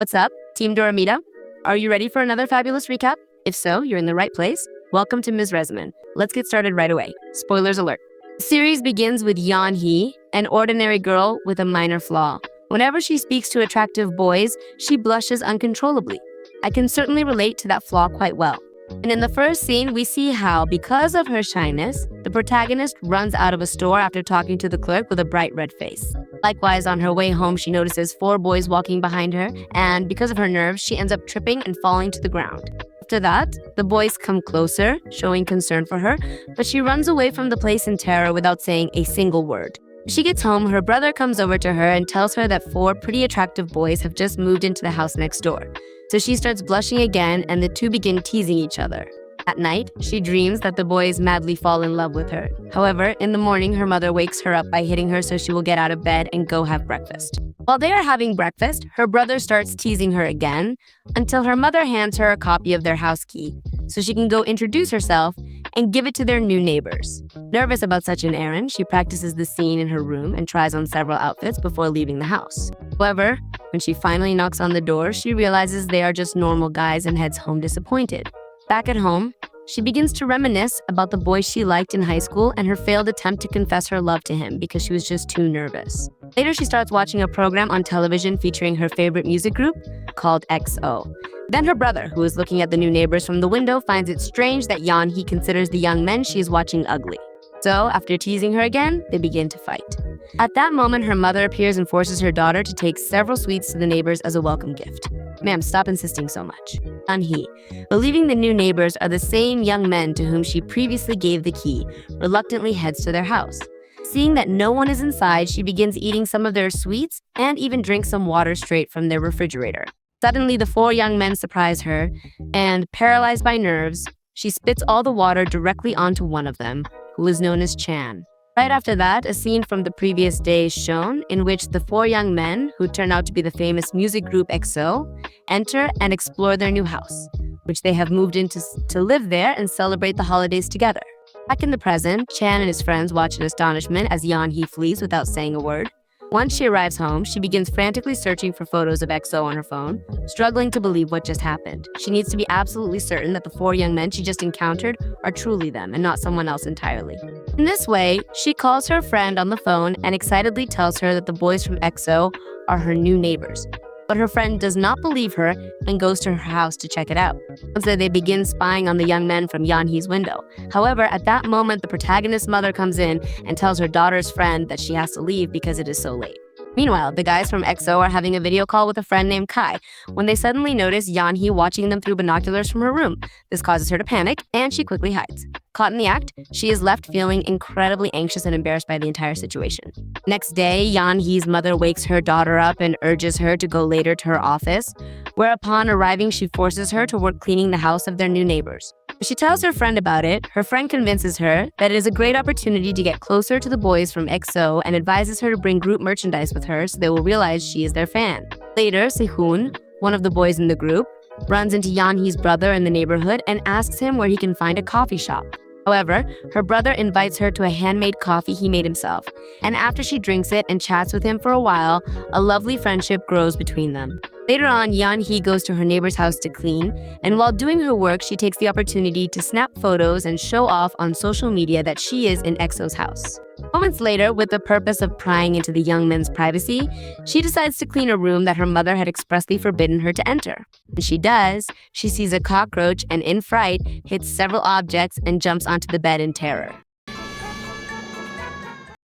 What's up, Team Doramita? Are you ready for another fabulous recap? If so, you're in the right place. Welcome to Ms. Resumen. Let's get started right away. Spoilers alert. The series begins with Yeon Hee, an ordinary girl with a minor flaw. Whenever she speaks to attractive boys, she blushes uncontrollably. I can certainly relate to that flaw quite well. And in the first scene, we see how, because of her shyness, the protagonist runs out of a store after talking to the clerk with a bright red face. Likewise, on her way home, she notices 4 boys walking behind her, and because of her nerves, she ends up tripping and falling to the ground. After that, the boys come closer, showing concern for her, but she runs away from the place in terror without saying a single word. When she gets home, her brother comes over to her and tells her that 4 pretty attractive boys have just moved into the house next door. So she starts blushing again, and the two begin teasing each other. At night, she dreams that the boys madly fall in love with her. However, in the morning, her mother wakes her up by hitting her so she will get out of bed and go have breakfast. While they are having breakfast, her brother starts teasing her again until her mother hands her a copy of their house key so she can go introduce herself and give it to their new neighbors. Nervous about such an errand, she practices the scene in her room and tries on several outfits before leaving the house. However, when she finally knocks on the door, she realizes they are just normal guys and heads home disappointed. Back at home, she begins to reminisce about the boy she liked in high school and her failed attempt to confess her love to him because she was just too nervous. Later, she starts watching a program on television featuring her favorite music group called EXO. Then her brother, who is looking at the new neighbors from the window, finds it strange that Yeon Hee considers the young men she is watching ugly. So, after teasing her again, they begin to fight. At that moment, her mother appears and forces her daughter to take several sweets to the neighbors as a welcome gift. Ma'am, stop insisting so much. Yeon Hee, believing the new neighbors are the same young men to whom she previously gave the key, reluctantly heads to their house. Seeing that no one is inside, she begins eating some of their sweets and even drinks some water straight from their refrigerator. Suddenly, the 4 young men surprise her, and paralyzed by nerves, she spits all the water directly onto one of them, who is known as Chan. Right after that, a scene from the previous day is shown in which the 4 young men, who turn out to be the famous music group EXO, enter and explore their new house, which they have moved into to live there and celebrate the holidays together. Back in the present, Chan and his friends watch in astonishment as Yeon Hee flees without saying a word. Once she arrives home, she begins frantically searching for photos of EXO on her phone, struggling to believe what just happened. She needs to be absolutely certain that the 4 young men she just encountered are truly them and not someone else entirely. In this way, she calls her friend on the phone and excitedly tells her that the boys from EXO are her new neighbors. But her friend does not believe her and goes to her house to check it out. So they begin spying on the young men from Yeon Hee's window. However, at that moment, the protagonist's mother comes in and tells her daughter's friend that she has to leave because it is so late. Meanwhile, the guys from EXO are having a video call with a friend named Kai when they suddenly notice Yeon Hee watching them through binoculars from her room. This causes her to panic, and she quickly hides. Caught in the act, she is left feeling incredibly anxious and embarrassed by the entire situation. Next day, Yeon Hee's mother wakes her daughter up and urges her to go later to her office, whereupon arriving, she forces her to work cleaning the house of their new neighbors. When she tells her friend about it, her friend convinces her that it is a great opportunity to get closer to the boys from EXO and advises her to bring group merchandise with her so they will realize she is their fan. Later, Sehun, one of the boys in the group, runs into Yeon Hee's brother in the neighborhood and asks him where he can find a coffee shop. However, her brother invites her to a handmade coffee he made himself, and after she drinks it and chats with him for a while, a lovely friendship grows between them. Later on, Yeon Hee goes to her neighbor's house to clean, and while doing her work, she takes the opportunity to snap photos and show off on social media that she is in EXO's house. Moments later, with the purpose of prying into the young men's privacy, she decides to clean a room that her mother had expressly forbidden her to enter. When she does, she sees a cockroach and, in fright, hits several objects and jumps onto the bed in terror.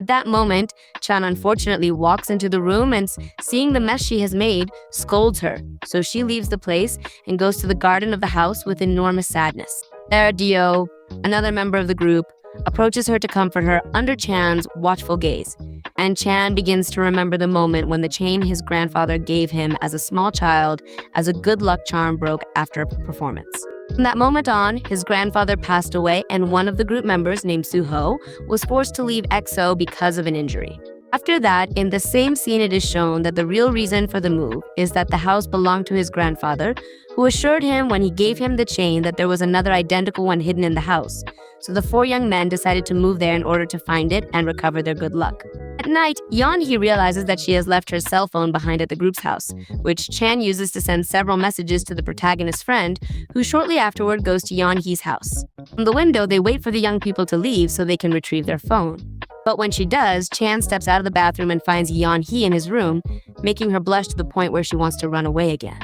At that moment, Chan unfortunately walks into the room and, seeing the mess she has made, scolds her. So she leaves the place and goes to the garden of the house with enormous sadness. There, Dio, another member of the group, approaches her to comfort her under Chan's watchful gaze. And Chan begins to remember the moment when the chain his grandfather gave him as a small child as a good luck charm broke after a performance. From that moment on, his grandfather passed away and one of the group members, named Suho, was forced to leave EXO because of an injury. After that, in the same scene, it is shown that the real reason for the move is that the house belonged to his grandfather, who assured him when he gave him the chain that there was another identical one hidden in the house. So the 4 young men decided to move there in order to find it and recover their good luck. At night, Yeon Hee realizes that she has left her cell phone behind at the group's house, which Chan uses to send several messages to the protagonist's friend, who shortly afterward goes to Yeon Hee's house. From the window, they wait for the young people to leave so they can retrieve their phone. But when she does, Chan steps out of the bathroom and finds Yeon Hee in his room, making her blush to the point where she wants to run away again.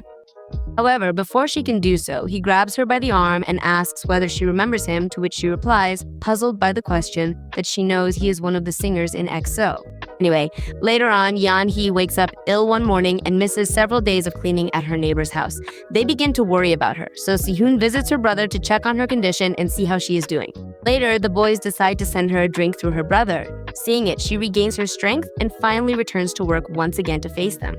However, before she can do so, he grabs her by the arm and asks whether she remembers him, to which she replies, puzzled by the question, that she knows he is one of the singers in EXO. Anyway, later on, Yeon Hee wakes up ill one morning and misses several days of cleaning at her neighbor's house. They begin to worry about her, so Sehun visits her brother to check on her condition and see how she is doing. Later, the boys decide to send her a drink through her brother. Seeing it, she regains her strength and finally returns to work once again to face them.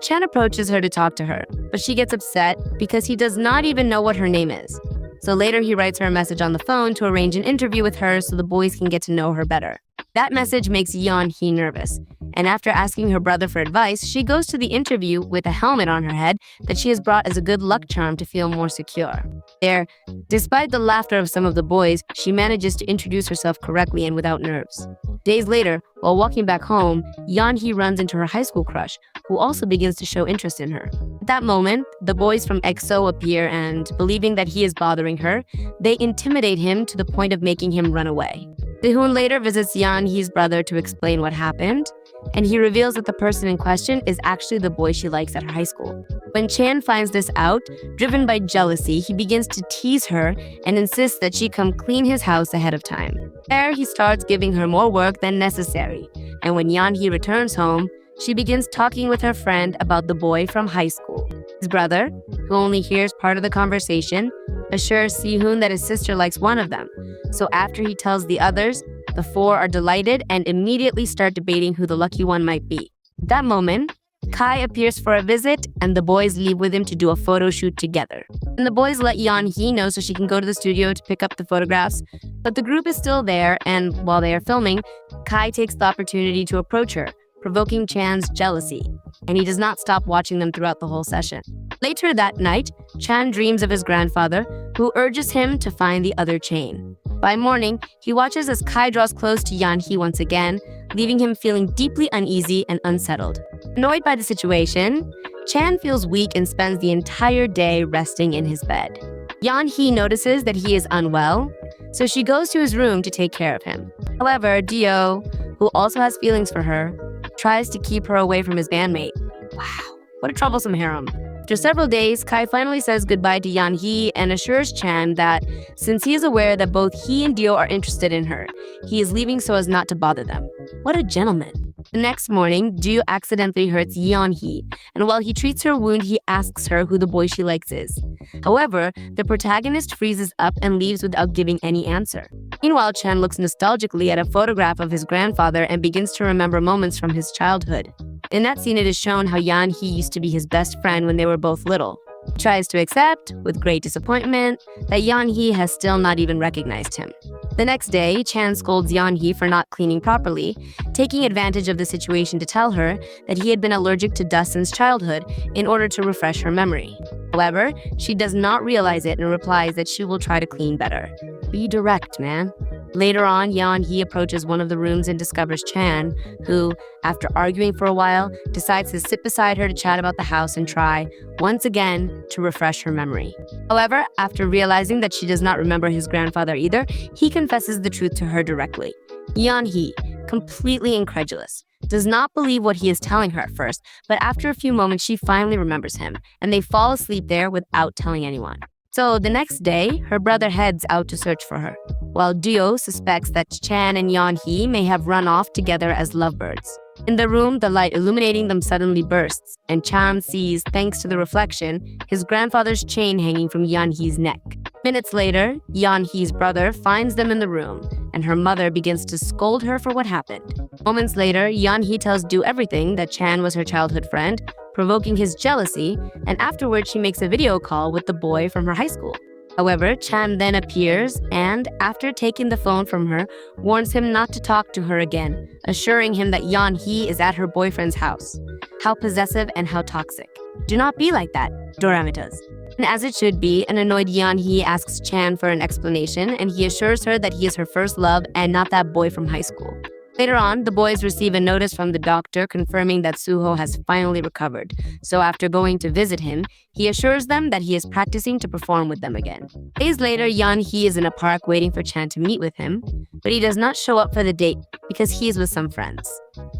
Chan approaches her to talk to her, but she gets upset because he does not even know what her name is. So later he writes her a message on the phone to arrange an interview with her so the boys can get to know her better. That message makes Yeon Hee nervous, and after asking her brother for advice, she goes to the interview with a helmet on her head that she has brought as a good luck charm to feel more secure. There, despite the laughter of some of the boys, she manages to introduce herself correctly and without nerves. Days later, while walking back home, Yeon Hee runs into her high school crush, who also begins to show interest in her. At that moment, the boys from EXO appear and, believing that he is bothering her, they intimidate him to the point of making him run away. Sehun later visits Yeon Hee's brother to explain what happened, and he reveals that the person in question is actually the boy she likes at her high school. When Chan finds this out, driven by jealousy, he begins to tease her and insists that she come clean his house ahead of time. There, he starts giving her more work than necessary, and when Yeon Hee returns home, she begins talking with her friend about the boy from high school. His brother, who only hears part of the conversation, assures Sehun that his sister likes one of them. So after he tells the others, the four are delighted and immediately start debating who the lucky one might be. At that moment, Kai appears for a visit and the boys leave with him to do a photo shoot together. And the boys let Yeon Hee know so she can go to the studio to pick up the photographs, but the group is still there, and while they are filming, Kai takes the opportunity to approach her, provoking Chan's jealousy, and he does not stop watching them throughout the whole session. Later that night, Chan dreams of his grandfather, who urges him to find the other chain. By morning, he watches as Kai draws close to Yeon Hee once again, leaving him feeling deeply uneasy and unsettled. Annoyed by the situation, Chan feels weak and spends the entire day resting in his bed. Yeon Hee notices that he is unwell, so she goes to his room to take care of him. However, Dio, who also has feelings for her, tries to keep her away from his bandmate. Wow, what a troublesome harem. After several days, Kai finally says goodbye to Yeon Hee and assures Chan that since he is aware that both he and Dio are interested in her, he is leaving so as not to bother them. What a gentleman. The next morning, Dio accidentally hurts Yeon Hee, and while he treats her wound, he asks her who the boy she likes is. However, the protagonist freezes up and leaves without giving any answer. Meanwhile, Chan looks nostalgically at a photograph of his grandfather and begins to remember moments from his childhood. In that scene, it is shown how Yeon Hee used to be his best friend when they were both little. He tries to accept, with great disappointment, that Yeon Hee has still not even recognized him. The next day, Chan scolds Yeon Hee for not cleaning properly, taking advantage of the situation to tell her that he had been allergic to dust since childhood in order to refresh her memory. However, she does not realize it and replies that she will try to clean better. Be direct, man. Later on, Yeon Hee approaches one of the rooms and discovers Chan, who, after arguing for a while, decides to sit beside her to chat about the house and try, once again, to refresh her memory. However, after realizing that she does not remember his grandfather either, he confesses the truth to her directly. Yeon Hee, completely incredulous, does not believe what he is telling her at first, but after a few moments she finally remembers him, and they fall asleep there without telling anyone. So the next day, her brother heads out to search for her, while Dio suspects that Chan and Yeon Hee may have run off together as lovebirds. In the room, the light illuminating them suddenly bursts, and Chan sees, thanks to the reflection, his grandfather's chain hanging from Yeon Hee's neck. Minutes later, Yeon Hee's brother finds them in the room, and her mother begins to scold her for what happened. Moments later, Yeon Hee tells Do everything that Chan was her childhood friend, provoking his jealousy, and afterwards she makes a video call with the boy from her high school. However, Chan then appears and, after taking the phone from her, warns him not to talk to her again, assuring him that Yeon Hee is at her boyfriend's house. How possessive and how toxic. Do not be like that, KDRAMA does. And as it should be, an annoyed Yeon Hee asks Chan for an explanation, and he assures her that he is her first love and not that boy from high school. Later on, the boys receive a notice from the doctor confirming that Suho has finally recovered. So after going to visit him, he assures them that he is practicing to perform with them again. Days later, Yeon Hee is in a park waiting for Chan to meet with him, but he does not show up for the date because he is with some friends.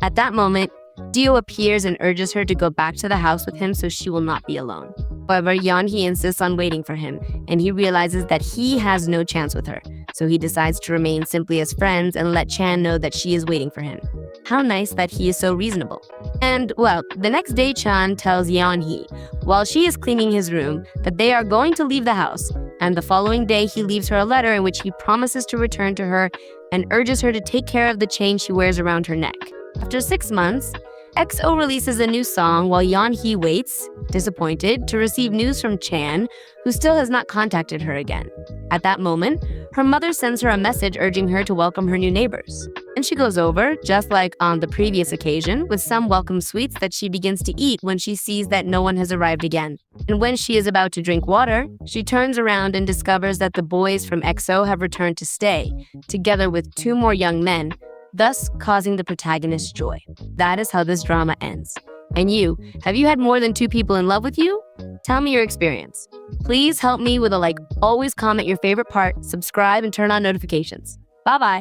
At that moment, Dio appears and urges her to go back to the house with him so she will not be alone. However, Yeon Hee insists on waiting for him, and he realizes that he has no chance with her, so he decides to remain simply as friends and let Chan know that she is waiting for him. How nice that he is so reasonable. And, well, the next day Chan tells Yeon Hee, while she is cleaning his room, that they are going to leave the house, and the following day he leaves her a letter in which he promises to return to her and urges her to take care of the chain she wears around her neck. After 6 months, EXO releases a new song while Yeon Hee waits, disappointed, to receive news from Chan, who still has not contacted her again. At that moment, her mother sends her a message urging her to welcome her new neighbors. And she goes over, just like on the previous occasion, with some welcome sweets that she begins to eat when she sees that no one has arrived again. And when she is about to drink water, she turns around and discovers that the boys from EXO have returned to stay, together with 2 more young men, thus causing the protagonist's joy. That is how this drama ends. And you, have you had more than 2 people in love with you? Tell me your experience. Please help me with a like. Always comment your favorite part, subscribe, and turn on notifications. Bye-bye.